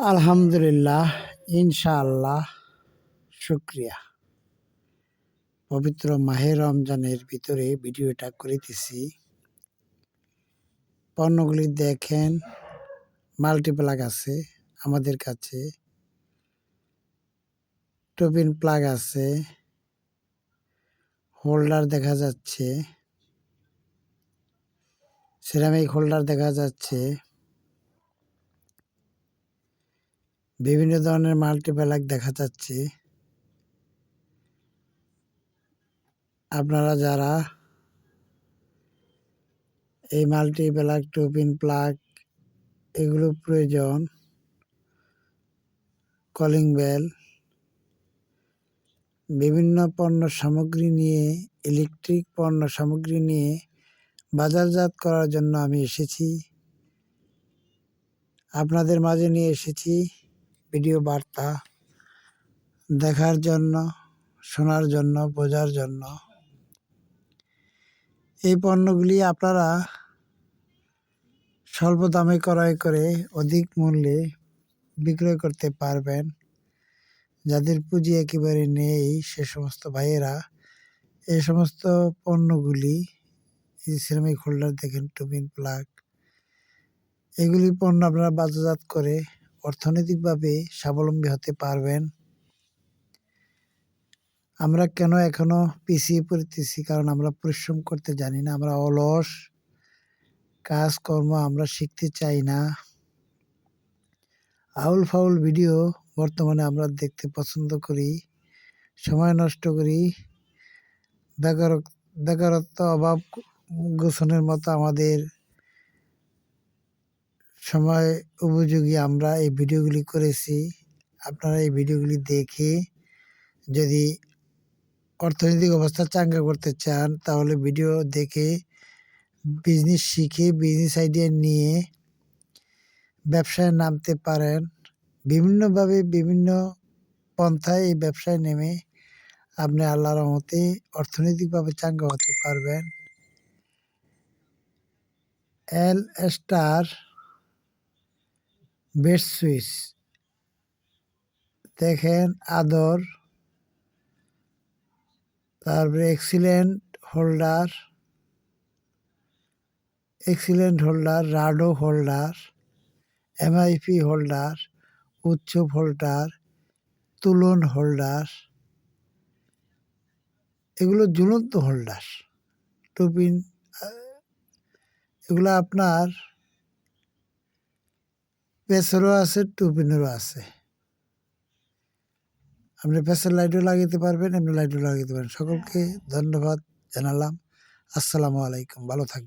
আলহামদুলিল্লাহ, ইনশাআল্লাহ, শুক্রিয়া। পবিত্র মাহে রমজানের ভিতরে ভিডিওটা করিতেছি। পণ্যগুলি দেখেন, মাল্টিপ্লাগ আছে আমাদের কাছে, টোপিন প্লাগ আছে, হোল্ডার দেখা যাচ্ছে, সিরামিক হোল্ডার দেখা যাচ্ছে, বিভিন্ন ধরনের মাল্টিপ্লাগ দেখা যাচ্ছে। আপনারা যারা এই মাল্টিপ্লাগ, টোপিন প্লাগ এগুলো প্রয়োজন, কলিং বেল, বিভিন্ন পণ্য সামগ্রী নিয়ে, ইলেকট্রিক পণ্য সামগ্রী নিয়ে বাজারজাত করার জন্য আমি এসেছি, আপনাদের মাঝে নিয়ে এসেছি। ভিডিও বার্তা দেখার জন্য, শোনার জন্য, বোঝার জন্য। এই পণ্যগুলি আপনারা স্বল্প দামে ক্রয় করে অধিক মূল্যে বিক্রয় করতে পারবেন। যাদের পুঁজি একেবারে নেই সে সমস্ত ভাইয়েরা এই সমস্ত পণ্যগুলি, এই সিরামিক হোল্ডার দেখেন, টোপিন প্লাগ, এগুলি পণ্য আপনারা বাজারজাত করে অর্থনৈতিকভাবে স্বাবলম্বী হতে পারবেন। আমরা কেন এখনো পিছিয়ে পড়তেছি? কারণ আমরা পরিশ্রম করতে জানি না, আমরা অলস, কাজকর্ম আমরা শিখতে চাই না। আউল ফাউল ভিডিও বর্তমানে আমরা দেখতে পছন্দ করি, সময় নষ্ট করি। বেকারত্ব, অভাব গোছনের মতো আমাদের সময় উপযোগী আমরা এই ভিডিওগুলি করেছি। আপনারা এই ভিডিওগুলি দেখে যদি অর্থনৈতিক অবস্থা চাঙ্গা করতে চান তাহলে ভিডিও দেখে বিজনেস শিখে, বিজনেস আইডিয়া নিয়ে ব্যবসায় নামতে পারেন। বিভিন্নভাবে বিভিন্ন পন্থায় এই ব্যবসায় নেমে আপনি আল্লাহর রহমতে অর্থনৈতিকভাবে চাঙ্গা হতে পারবেন। এল স্টার বেড সুইচ দেখেন, আদর, তারপরে excellent holder, Rado holder, MIP holder, উচ্চ হোল্ডার, তুলন হোল্ডার, এগুলো ঝুলন্ত হোল্ডার, টোপিন, এগুলো আপনার পেছনেরও আছে, টোপিনেরও আছে। আপনি পেছনের লাইটও লাগাতে পারবেন, এমনি লাইটও লাগাতে পারবেন। সকলকে ধন্যবাদ জানালাম। আসসালামু আলাইকুম, ভালো থাকবেন।